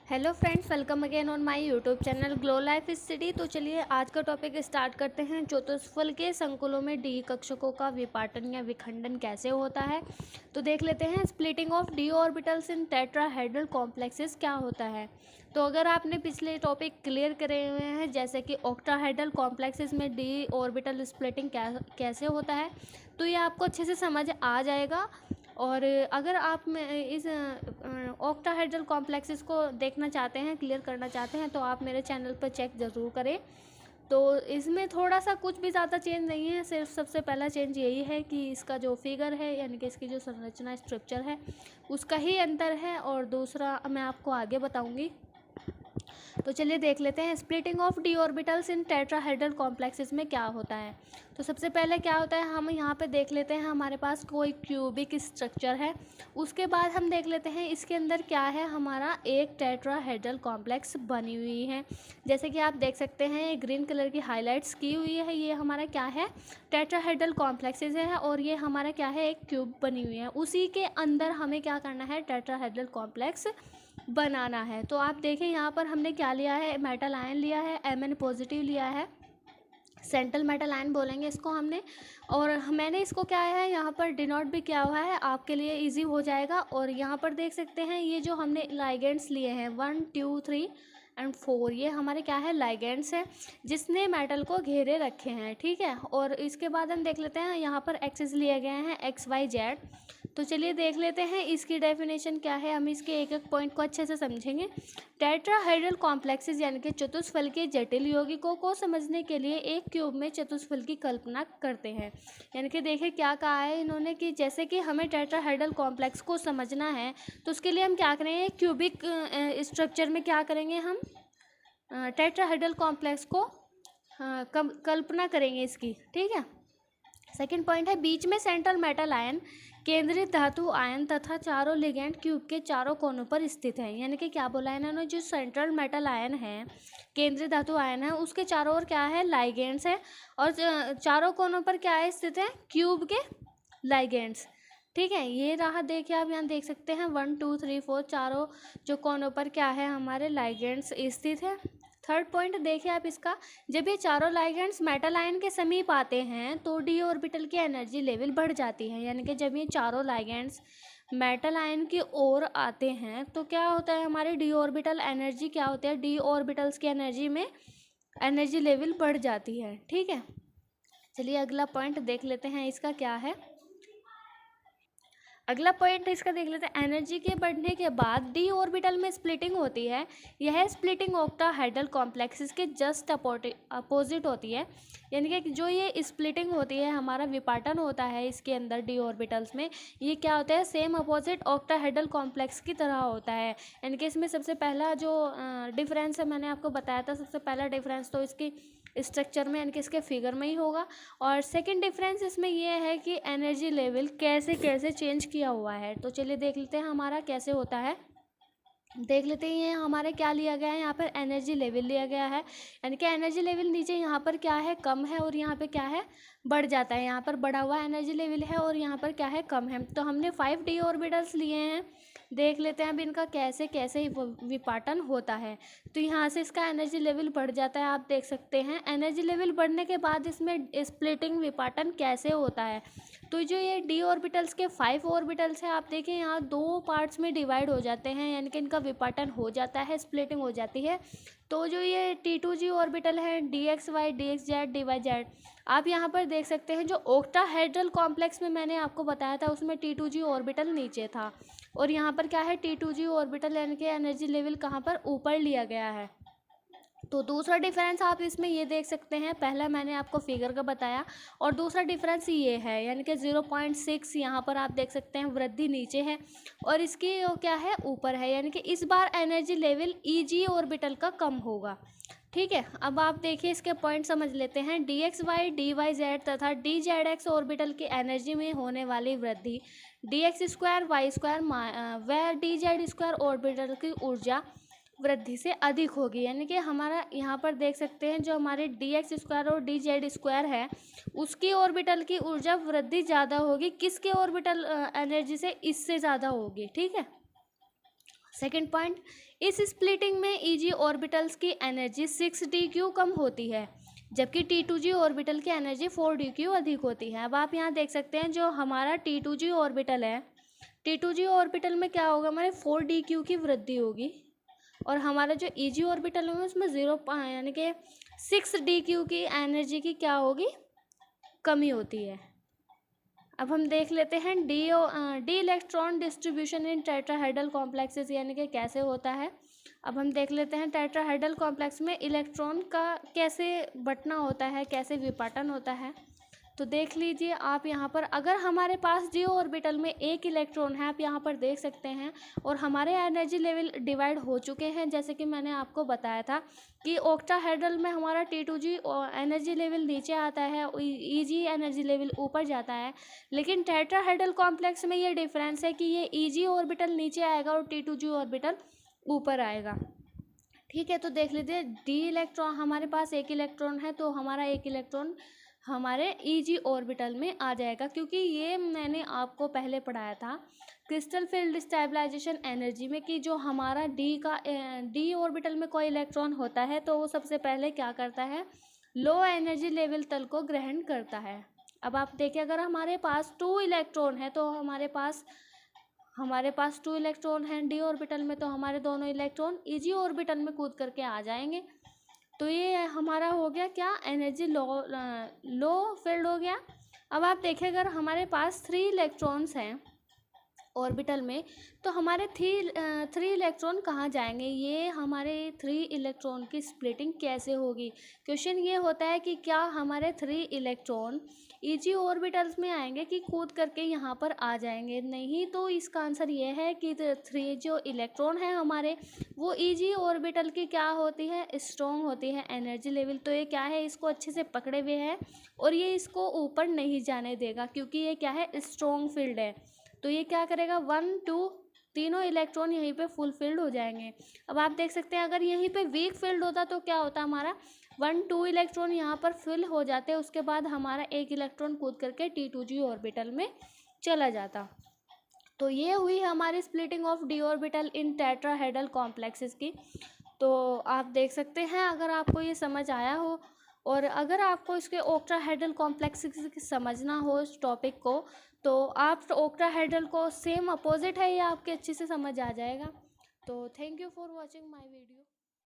Hello friends, welcome again on my YouTube channel glow life study. तो चलिए आज का टॉपिक स्टार्ट करते हैं। चतुष्फल के संकुलों में डी कक्षकों का विपाटन या विखंडन कैसे होता है, तो देख लेते हैं। Splitting of D orbitals in tetrahedral complexes क्या होता है। तो अगर आपने पिछले टॉपिक क्लियर करे हुए हैं, जैसे कि ऑक्टाहेड्रल कॉम्प्लेक्सेस में डी ऑर्बिटल स्प्लिटिंग कैसे होता है, तो ये आपको अच्छे से समझ आ जाएगा। और अगर आप इस ऑक्टाहेड्रल कॉम्प्लेक्सेस को देखना चाहते हैं, क्लियर करना चाहते हैं, तो आप मेरे चैनल पर चेक ज़रूर करें। तो इसमें थोड़ा सा कुछ भी ज़्यादा चेंज नहीं है, सिर्फ सबसे पहला चेंज यही है कि इसका जो फिगर है, यानी कि इसकी जो संरचना स्ट्रक्चर है, उसका ही अंतर है। और दूसरा मैं आपको आगे बताऊंगी। तो चलिए देख लेते हैं splitting of D orbitals in tetrahedral complexes में क्या होता है। तो सबसे पहले क्या होता है, हम यहाँ पे देख लेते हैं हमारे पास कोई क्यूबिक स्ट्रक्चर है। उसके बाद हम देख लेते हैं इसके अंदर क्या है, हमारा एक टेट्राहेड्रल कॉम्प्लेक्स बनी हुई है। जैसे कि आप देख सकते हैं, ये ग्रीन कलर की हाईलाइट्स की हुई है, ये हमारा क्या है, टेट्राहेड्रल कॉम्प्लेक्सेस है। और ये हमारा क्या है, एक क्यूब बनी हुई है। उसी के अंदर हमें क्या करना है, टेट्राहेड्रल कॉम्प्लेक्स बनाना है। तो आप देखें यहाँ पर हमने क्या लिया है, मेटल आयन लिया है, Mn पॉजिटिव लिया है, सेंट्रल मेटल आयन बोलेंगे इसको हमने। और मैंने इसको क्या है यहाँ पर डिनोट भी किया हुआ है, आपके लिए इजी हो जाएगा। और यहाँ पर देख सकते हैं ये जो हमने लाइगेंड्स लिए हैं 1 2 3 एंड 4, ये हमारे क्या है, लाइगेंड्स है जिसने मेटल को घेरे रखे हैं। ठीक है। और इसके बाद हम देख लेते हैं यहाँ पर एक्सिस लिए गए हैं XYZ। तो चलिए देख लेते हैं इसकी डेफिनेशन क्या है, हम इसके एक एक पॉइंट को अच्छे से समझेंगे। टेट्राहेड्रल कॉम्प्लेक्सेस यानी कि चतुष्फल के जटिल यौगिकों को समझने के लिए एक क्यूब में चतुष्फल की कल्पना करते हैं। यानी कि देखिए क्या कहा है इन्होंने कि जैसे कि हमें टेट्राहेड्रल कॉम्प्लेक्स को समझना है, तो उसके लिए हम क्या करेंगे, क्यूबिक स्ट्रक्चर में क्या करेंगे, हम टेट्राहेड्रल कॉम्प्लेक्स को कल्पना करेंगे इसकी। ठीक है। सेकंड पॉइंट है, बीच में सेंट्रल मेटल आयन, केंद्रीय धातु आयन तथा चारों लिगेंड क्यूब के चारों कोनों पर स्थित है। यानी कि क्या बोला है इन्होंने, जो सेंट्रल मेटल आयन है, केंद्रीय धातु आयन है, उसके चारों ओर क्या है, लाइगेंड्स है। और चारों कोनों पर क्या है, स्थित है, क्यूब के लाइगेंड्स। ठीक है। ये रहा, देखिए आप यहाँ देख सकते हैं 1 2 3 4 चारों जो कोनों पर क्या है, हमारे लाइगेंड्स स्थित है। थर्ड पॉइंट देखिए आप इसका, जब ये चारों लाइगेंड्स मेटल आयन के समीप आते हैं तो डी ऑर्बिटल की एनर्जी लेवल बढ़ जाती है। यानी कि जब ये चारों लाइगेंड्स मेटल आयन की ओर आते हैं तो क्या होता है, हमारी डी ऑर्बिटल एनर्जी क्या होती है, डी ऑर्बिटल्स की एनर्जी में एनर्जी लेवल बढ़ जाती है। ठीक है। चलिए अगला पॉइंट देख लेते हैं इसका क्या है। अगला पॉइंट इसका देख लेते हैं, एनर्जी के बढ़ने के बाद डी ऑर्बिटल में स्प्लिटिंग होती है। यह स्प्लिटिंग ऑक्टाहेड्रल कॉम्प्लेक्सेस के जस्ट अपोजिट होती है। यानी कि जो ये स्प्लिटिंग होती है, हमारा विपाटन होता है इसके अंदर डी ऑर्बिटल्स में, ये क्या होता है, सेम अपोजिट ऑक्टाहेड्रल कॉम्प्लेक्स की तरह होता है। यानी कि इसमें सबसे पहला जो डिफरेंस है, मैंने आपको बताया था, सबसे पहला डिफरेंस तो इसकी स्ट्रक्चर में यानी कि इसके फिगर में ही होगा। और सेकंड डिफरेंस इसमें ये है कि एनर्जी लेवल कैसे कैसे चेंज किया हुआ है। तो चलिए देख लेते हैं हमारा कैसे होता है। देख लेते हैं, ये हमारे क्या लिया गया है, यहाँ पर एनर्जी लेवल लिया गया है। यानी कि एनर्जी लेवल नीचे यहाँ पर क्या है, कम है, और यहाँ पे क्या है, बढ़ जाता है। यहाँ पर बढ़ा हुआ एनर्जी लेवल है और यहाँ पर क्या है, कम है। तो हमने 5 डी ऑर्बिटल्स लिए हैं। देख लेते हैं अब इनका कैसे कैसे विपाटन होता है। तो यहाँ से इसका एनर्जी लेवल बढ़ जाता है, आप देख सकते हैं। एनर्जी लेवल बढ़ने के बाद इसमें स्प्लिटिंग विपाटन कैसे होता है। तो जो ये डी ऑर्बिटल्स के 5 ऑर्बिटल्स हैं, आप देखिए यहाँ 2 पार्ट्स में डिवाइड हो जाते हैं, यानी कि इनका विपाटन हो जाता है, स्प्लिटिंग हो जाती है। तो जो ये T2G ऑर्बिटल है, DXY DXZ DYZ, आप यहाँ पर देख सकते हैं, जो ऑक्टाहेड्रल कॉम्प्लेक्स में मैंने आपको बताया था उसमें T2G ऑर्बिटल नीचे था, और यहाँ पर क्या है, T2G ऑर्बिटल, यानी कि एनर्जी लेवल कहाँ पर, ऊपर लिया गया है। तो दूसरा डिफरेंस आप इसमें ये देख सकते हैं, पहला मैंने आपको फिगर का बताया, और दूसरा डिफरेंस ये है, यानी कि 0.6 यहाँ पर आप देख सकते हैं वृद्धि नीचे है और इसकी क्या है, ऊपर है। यानी कि इस बार एनर्जी लेवल EG ऑर्बिटल का कम होगा। ठीक है। अब आप देखिए इसके पॉइंट समझ लेते हैं। DXY DYZ तथा DZX ऑर्बिटल की एनर्जी में होने वाली वृद्धि DX स्क्वायर Y स्क्वायर व DZ स्क्वायर ऑर्बिटल की ऊर्जा वृद्धि से अधिक होगी। यानी कि हमारा यहाँ पर देख सकते हैं, जो हमारे DX स्क्वायर और DZ स्क्वायर है, उसकी ऑर्बिटल की ऊर्जा वृद्धि ज़्यादा होगी, किसके ऑर्बिटल एनर्जी से, इससे ज़्यादा होगी। ठीक है। सेकेंड पॉइंट, इस स्प्लिटिंग में Eg ऑर्बिटल्स की एनर्जी 6dq कम होती है, जबकि T2g ऑर्बिटल की एनर्जी 4dq अधिक होती है। अब आप यहाँ देख सकते हैं जो हमारा T2g ऑर्बिटल है, T2g ऑर्बिटल में क्या होगा, हमारे 4dq की वृद्धि होगी, और हमारा जो Eg ऑर्बिटल है उसमें 0 यानी कि 6dq की एनर्जी की क्या होगी, कमी होती है। अब हम देख लेते हैं D electron distribution in tetrahedral complexes, यानी कि कैसे होता है। अब हम देख लेते हैं टेट्राहेड्रल कॉम्प्लेक्स में इलेक्ट्रॉन का कैसे बंटना होता है, कैसे विपाटन होता है। तो देख लीजिए आप यहाँ पर, अगर हमारे पास डी ऑर्बिटल में एक इलेक्ट्रॉन है, आप यहाँ पर देख सकते हैं, और हमारे एनर्जी लेवल डिवाइड हो चुके हैं, जैसे कि मैंने आपको बताया था कि ऑक्टाहेड्रल में हमारा T2g एनर्जी लेवल नीचे आता है, Eg एनर्जी लेवल ऊपर जाता है, लेकिन टेट्राहेड्रल कॉम्प्लेक्स में ये डिफरेंस है कि ये Eg ऑर्बिटल नीचे आएगा और T2g ऑर्बिटल ऊपर आएगा। ठीक है, तो देख लीजिए डी इलेक्ट्रॉन, हमारे पास एक इलेक्ट्रॉन है, तो हमारा एक इलेक्ट्रॉन हमारे Eg ऑर्बिटल में आ जाएगा, क्योंकि ये मैंने आपको पहले पढ़ाया था क्रिस्टल फील्ड स्टेबलाइजेशन एनर्जी में कि जो हमारा डी ऑर्बिटल में कोई इलेक्ट्रॉन होता है तो वो सबसे पहले क्या करता है, लो एनर्जी लेवल तल को ग्रहण करता है। अब आप देखिए, अगर हमारे पास 2 इलेक्ट्रॉन है तो हमारे पास 2 इलेक्ट्रॉन हैं डी ऑर्बिटल में, तो हमारे दोनों इलेक्ट्रॉन Eg ऑर्बिटल में कूद करके आ जाएंगे। तो ये हमारा हो गया क्या, एनर्जी लो फील्ड हो गया। अब आप देखिए, अगर हमारे पास 3 इलेक्ट्रॉन्स हैं ऑर्बिटल में, तो हमारे 3 इलेक्ट्रॉन कहाँ जाएंगे, ये हमारे 3 इलेक्ट्रॉन की स्प्लिटिंग कैसे होगी। क्वेश्चन ये होता है कि क्या हमारे 3 इलेक्ट्रॉन Eg ऑर्बिटल्स में आएंगे कि कूद करके यहाँ पर आ जाएंगे, नहीं। तो इसका आंसर ये है कि 3 जो इलेक्ट्रॉन है हमारे, वो Eg ऑर्बिटल की क्या होती है, स्ट्रॉन्ग होती है एनर्जी लेवल। तो ये क्या है, इसको अच्छे से पकड़े हुए है और ये इसको ऊपर नहीं जाने देगा, क्योंकि ये क्या है, स्ट्रॉन्ग फील्ड है। तो ये क्या करेगा, 1 2 तीनों इलेक्ट्रॉन यहीं पे फुल फिल्ड हो जाएंगे। अब आप देख सकते हैं, अगर यहीं पे वीक फील्ड होता तो क्या होता, हमारा 1 2 इलेक्ट्रॉन यहाँ पर फिल हो जाते, उसके बाद हमारा एक इलेक्ट्रॉन कूद करके T2g ऑर्बिटल में चला जाता। तो ये हुई हमारी splitting of D orbital in tetrahedral complexes की। तो आप देख सकते हैं, अगर आपको ये समझ आया हो, और अगर आपको इसके ऑक्टाहेड्रल कॉम्प्लेक्सेस समझना हो इस टॉपिक को, तो आप ऑक्टाहेड्रल को सेम अपोजिट है, ये आपके अच्छे से समझ आ जाएगा। तो thank you for watching my video.